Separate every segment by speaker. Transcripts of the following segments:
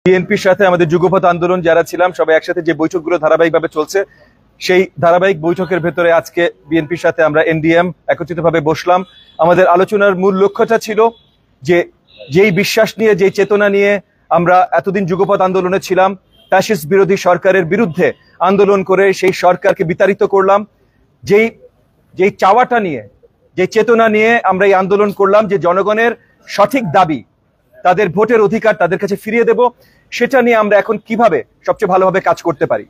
Speaker 1: বিএনপির সাথে আমাদের যুগপৎ আন্দোলন যারা ছিলাম সবাই একসাথে যে বৈঠকগুলো ধারাবাহিকভাবে চলছে, সেই ধারাবাহিক বৈঠকের ভেতরে আজকে বিএনপির সাথে আমরা এনডিএম একত্রিতভাবে বসলাম। আমাদের আলোচনার মূল লক্ষ্যটা ছিল যে যেই বিশ্বাস নিয়ে, যেই চেতনা নিয়ে আমরা এতদিন যুগপৎ আন্দোলনে ছিলাম, ফ্যাসিস্ট বিরোধী সরকারের বিরুদ্ধে আন্দোলন করে সেই সরকারকে বিতাড়িত করলাম, যেই চাওয়াটা নিয়ে, যে চেতনা নিয়ে আমরা এই আন্দোলন করলাম যে জনগণের সঠিক দাবি, তাদের ভোটের অধিকার তাদের কাছে ফিরিয়ে দেব, সেটা নিয়ে আমরা এখন কিভাবে সবচেয়ে ভালোভাবে কাজ করতে পারি।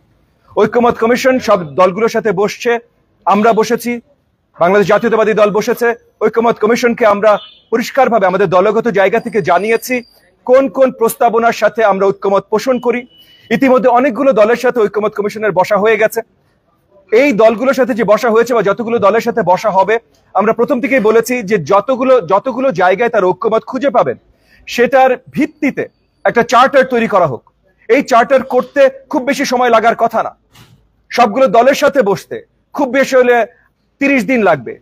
Speaker 1: ঐক্যমত কমিশন সব দলগুলোর সাথে বসছে, আমরা বসেছি, বাংলাদেশ জাতীয়তাবাদী দল বসেছে। ঐক্যমত কমিশনকে আমরা পরিষ্কারভাবে আমাদের দলগত জায়গা থেকে জানিয়েছি কোন কোন প্রস্তাবনার সাথে আমরা ঐক্যমত পোষণ করি। ইতিমধ্যে অনেকগুলো দলের সাথে ঐক্যমত কমিশনের বসা হয়ে গেছে। এই দলগুলোর সাথে যে বসা হয়েছে বা যতগুলো দলের সাথে বসা হবে, আমরা প্রথম থেকেই বলেছি যে যতগুলো জায়গায় তার ঐক্যমত খুঁজে পাবেন, সেটার ভিত্তিতে একটা চার্টার তৈরি করা হোক। এই চার্টার করতে খুব বেশি সময় লাগার কথা না, সবগুলো দলের সাথে বসতে খুব বেশি হলে 30 দিন লাগবে।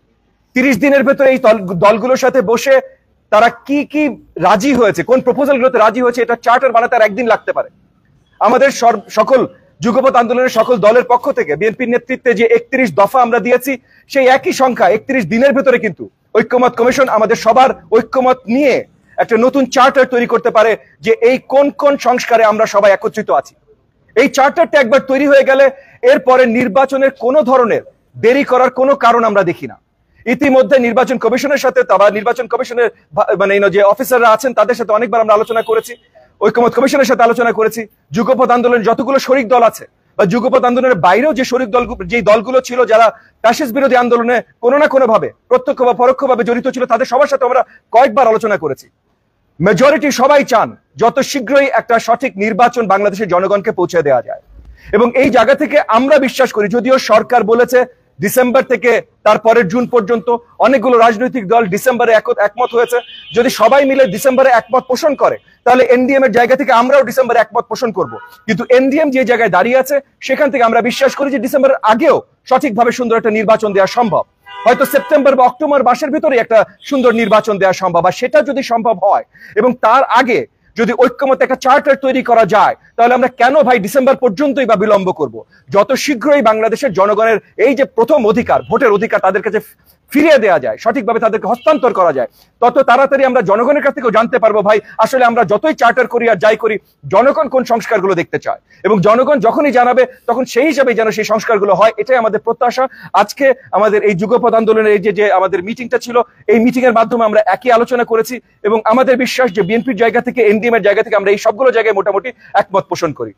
Speaker 1: 30 দিনের ভেতরে এই দলগুলোর সাথে বসে তারা কি কি রাজি হয়েছে, কোন প্রপোজালগুলোতে রাজি হয়েছে, এটা চার্টার বানাতে আর একদিন লাগতে পারে। আমাদের সকল যুগপৎ আন্দোলনের সকল দলের পক্ষ থেকে বিএনপির নেতৃত্বে যে 31 দফা আমরা দিয়েছি, সেই একই সংখ্যা 31 দিনের ভেতরে কিন্তু ঐক্যমত কমিশন আমাদের সবার ঐক্যমত নিয়ে একটা নতুন চার্টার তৈরি করতে পারে যে এই কোন কোন সংস্কারে আমরা সবাই একত্রিত আছি। এই চার্টারটা একবার তৈরি হয়ে গেলে এরপরে নির্বাচনের কোনো ধরনের দেরি করার কোনো কারণ আমরা দেখি না। ইতিমধ্যে নির্বাচন কমিশনের সাথে, নির্বাচন কমিশনের যে অফিসাররা আছেন তাদের সাথে অনেকবার আমরা আলোচনা করেছি, ঐক্যমত কমিশনের সাথে আলোচনা করেছি। যুগপৎ আন্দোলনের যতগুলো শরিক দল আছে বা যুগপৎ আন্দোলনের বাইরেও যে শরিক দল, যে দলগুলো ছিল যারা ফ্যাসিস্ট বিরোধী আন্দোলনে কোনো না কোনো ভাবে প্রত্যক্ষ বা পরোক্ষভাবে জড়িত ছিল, তাদের সবার সাথে আমরা কয়েকবার আলোচনা করেছি। মেজরিটি সবাই চান যত শীঘ্রই একটা সঠিক নির্বাচন বাংলাদেশের জনগণকে পৌঁছে দেওয়া যায়। এবং এই জায়গা থেকে আমরা বিশ্বাস করি, যদিও সরকার বলেছে ডিসেম্বর থেকে তারপরের জুন পর্যন্ত, অনেকগুলো রাজনৈতিক দল ডিসেম্বরে একমত হয়েছে, যদি সবাই মিলে ডিসেম্বরে একমত পোষণ করে তাহলে এনডিএম এর জায়গা থেকে আমরাও ডিসেম্বরে একমত পোষণ করব। কিন্তু এনডিএম যে জায়গায় দাঁড়িয়ে আছে সেখান থেকে আমরা বিশ্বাস করি যে ডিসেম্বরের আগেও সঠিকভাবে সুন্দর একটা নির্বাচন দেওয়া সম্ভব। হয়তো সেপ্টেম্বর বা অক্টোবর মাসের ভিতরে একটা সুন্দর নির্বাচন দেওয়া সম্ভব। আর সেটা যদি সম্ভব হয় এবং তার আগে যদি ঐক্যমত একটা চার্টার তৈরি করা যায়, তাহলে আমরা কেন ভাই ডিসেম্বর পর্যন্তই বা বিলম্ব করব? যত শীঘ্রই বাংলাদেশের জনগণের এই যে প্রথম অধিকার, ভোটের অধিকার তাদের কাছে ফিরিয়ে দেওয়া যায়, সঠিকভাবে তাদেরকে হস্তান্তর করা যায়, তত তাড়াতাড়ি আমরা জনগণের কাছ থেকেও জানতে পারবো ভাই আসলে আমরা যতই চার্টার করি আর যাই করি, জনগণ কোন সংস্কারগুলো দেখতে চায়। এবং জনগণ যখনই জানাবে তখন সেই হিসাবে যেন সেই সংস্কারগুলো হয়, এটাই আমাদের প্রত্যাশা। আজকে আমাদের এই যুগপৎ আন্দোলনের এই যে আমাদের মিটিংটা ছিল, এই মিটিং এর মাধ্যমে আমরা একই আলোচনা করেছি এবং আমাদের বিশ্বাস যে বিএনপির জায়গা থেকে, এনডিএম এর জায়গা থেকে আমরা এই সবগুলো জায়গায় মোটামুটি একমত পোষণ করি।